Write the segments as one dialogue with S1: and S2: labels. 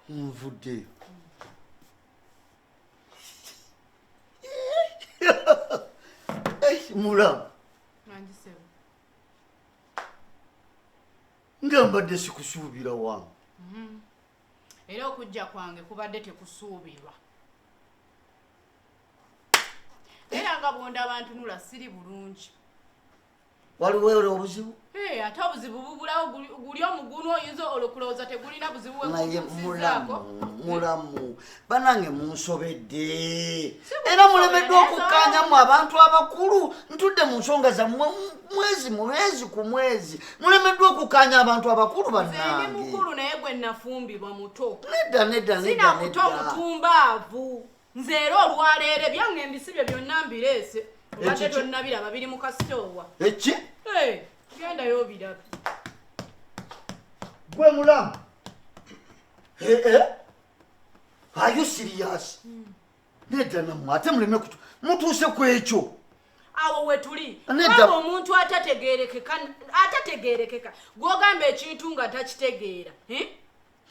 S1: Nvudde. Mulamu. Ngambadde sikusuubira wange.
S2: Era okujja kwange kubadde tekusuubirwa. Era nga bonda abantu nula siri bulungi.
S1: Waliwo obuzibu?
S2: Ate obuzibu bubulawo guli omugunu oyinza olokulowooza tegulina buzibu bwekusizaako.
S1: Mulamu banange munsobedde era mulemeddwa okukkaanyamu abantu abakulu ntudde mu nsonga zammwe mwezi ku mwezi mulemeddwa okukkaanya abantu abakulu bannange.
S2: Ndi mukulu naye gwe nafumbirwa muto.
S1: Nedda.
S2: Sina muto mutumbaavu. Nze era olwaleere byange mbisibye byonna mbireese. Obadde tonnabiraba biri mu kasitoowa.
S1: Eki?
S2: Gendayo obirabe.
S1: Gwe mulamu. Are you serious? Nedda nammwe ate muleme mutuuse ku ekyo.
S2: Awo we tuli. Waba omuntu atategeerekeka. Gw'ogamba ekintu nga takitegeera.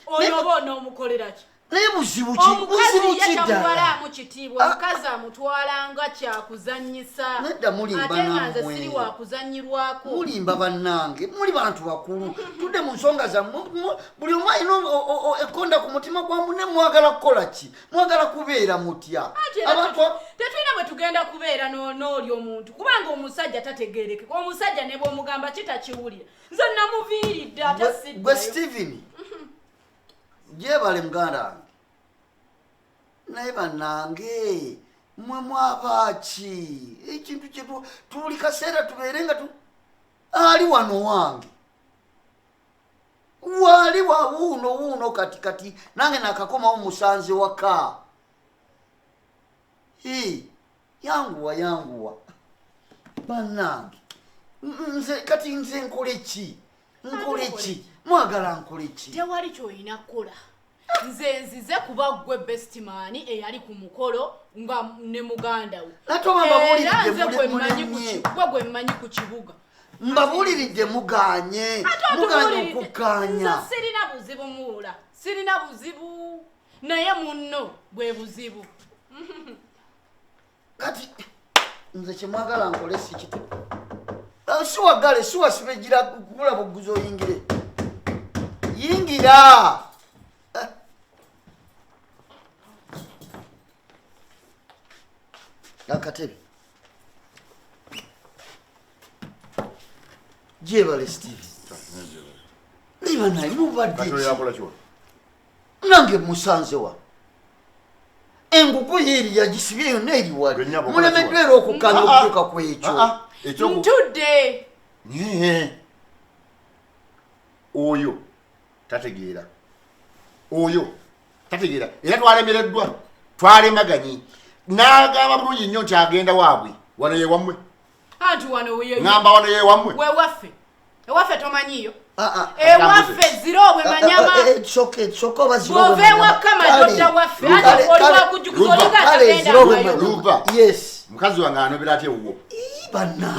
S2: Oyo oba onoomukolera ki?
S1: Naye buzibu ki?
S2: Omukazi yakyamutwalamu kitiibwa. Omukazi amutwala nga kyakuzannyisa.
S1: Nedda mulimba nammwe.
S2: Ate nga nze siri wa kuzannyirwako.
S1: Mulimba bannange. Muli bantu bakulu. Tudde mu nsonga zammwe. Buli omu alina ekkonda ku mutima gwa munne mwagala kukola ki? Mwagala kubeera mutya?
S2: Tetulina bwe tugenda kubeera n'oli omuntu. Kubanga omusajja tategeerekeka. Omusajja ne bw'omugamba kitakiwulira. Nze namuviiridde atasiddayo.
S1: Gwe Steven. Jebale muganda wange. Naye bannange mmwe mwabaki ekintu kye tuli kaseera tubeere nga ali wano wange wali wa wuuno kati nange nakakomawo musanze waka yanguwa bannange kati nze nkole ki mwagala nkole ki?
S2: Tewali ky'olina kukola. Nze nzize kuba gwe best man eyali ku mukolo nga ne muganda we.
S1: Era
S2: gwe mmanyi ku kibuga.
S1: Mbabuliridde muganye okukkaanya.
S2: Nze sirina buzibu muula. Sirina buzibu. Naye munno bwe buzibu.
S1: Kati nze kyemwagala nkole si kitu. Siwagale siwasibegira kugula buguzi oyingire. Yingira. Nakatebe. Jebale Steve. Liba naye mubadde. Nange musanzewa. Engugu yeri yagisibye yonna eri wali. Mulemeddwa era okukkanya okutuuka ku ekyo.
S2: Ntudde.
S3: Oyo tategeera. Era twalemereddwa. Twalemaganye. N'agamba bulungi nnyo nti agenda waabwe. Wano ye wammwe.
S2: Anti wano ye.
S3: Ngamba wano ye wammwe.
S2: Ewaffe tomanyiyo. Ewaffe ziro bwe manyama.
S1: Soka baziro.
S2: Bove wakama dodda waffe. Ati oli wakujukuza olinga atagenda wayo.
S3: Luva.
S1: Yes.
S3: Mukazi wange anobera ate ewuwo.
S1: Banna.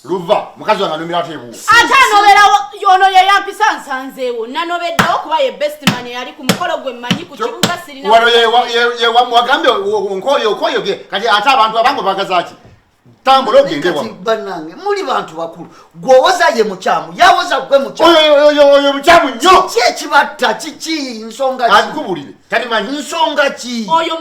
S3: Luva. Mukazi wange anobera ate ewuwo.
S2: Ate anobera yono ye yampisa nsanzeewo. Nanobeddewo kuba ye best man yali ku mukolo gwe mmanyi ku kibuga sirina.
S3: Wano ye wagambe okoyo ge. Kati ate abantu abango bagazaaki. Tambula ogende wa.
S1: Bannange muli bantu bakulu. Gwowoza ye mukyamu. Yawoza gwe mukyamu.
S3: Oyo mukyamu nnyo.
S1: Kiki ekibatta kiki nsonga ki?
S3: Akubulire. Tali manyi
S1: nsonga ki?
S2: Oyo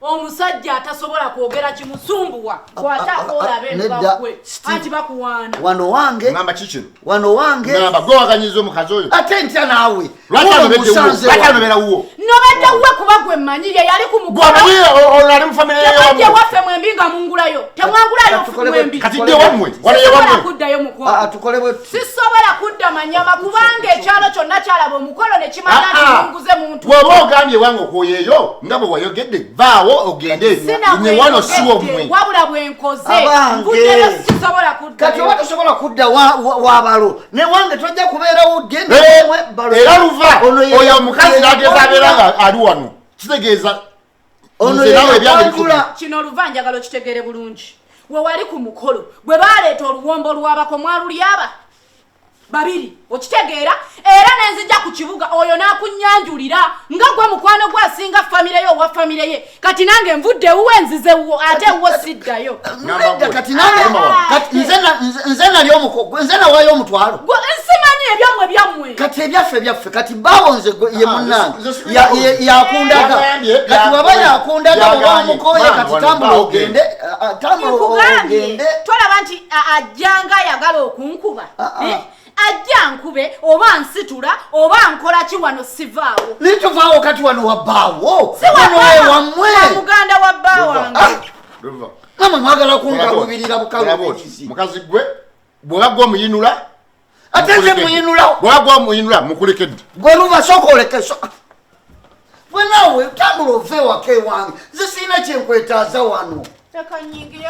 S2: omusajja atasobola kwogera kimusumbuwa. Kwata olabe bakwe. Anti bakuwaana.
S1: Wano wange.
S3: Ngamba kiki?
S1: Wano wange.
S3: Ngamba gwe waganyiza omukazi oyo.
S1: Ate ntya naawe.
S3: Lwaki anobera wuwo?
S2: Nobedde wuwe kuba gwe mmanyire yali ku mukolo.
S3: Gwe ali mu famire ye wammwe.
S2: Tewajja waffe mwembi nga mungulayo. Temwangulayo mwembi.
S3: Kati dde wammwe. Wano ye wammwe.
S2: Kuddayo mukwano.
S1: Tukole bwe.
S2: Sisobola kudda manyama kubanga ekyalo kyonna kyalaba omukolo ne kimanya nti munguze muntu.
S3: Bw'oba ogambye wange okwoyeeyo nga bwe wayogedde vaawo ogende. Ne wano siwo mmwe.
S2: Wabula bwenkoze.
S1: Abange.
S2: Sisobola kudda.
S1: Kati oba tosobola kudda wabalo. Ne wange tojja kubeerawo genda balo.
S3: Era luva. Oyo omukazi n'ageza abeera nga ali wano. Kitegeeza
S1: ono yakwangula.
S2: Kino luva njagala kitegere bulungi. We wali ku mukolo. Bwe baleeta oluwombo lwabako mwalulyaba. babiri okitegeera era nenzija ku kibuga oyo nakunyanjulira nga gwe mukwano gwasinga famire yo wa famire ye kati nange nvudde uwenzize wo ate wo siddayo
S1: kati nange kati nze nali omukogwe nze nawayo omutwalo
S2: nsimanyi ebyamwe
S1: kati ebyaffe kati bbawo nze ye munnange yakundaga kati waba yakundaga oba omukoye kati tambula ogende
S2: tolaba nti ajjanga ayagala okunkuba ajja nkube oba nsitula oba nkola ki wano sivaawo
S1: nituvaawo kati wano wabbaawo
S2: wammwe muganda wa bba wange
S1: namwe mwagala kunkabubirira bukalubirizi
S3: mukazi gwe bw'obagwa omuyinula
S1: ate nze muyinula
S3: bw'obagwa omuyinula mukulekedde
S1: gwe luba soka oleke gwe naawe tambula ove waka ewange nze sirina kyenkwetaaza wano
S2: tekanyingire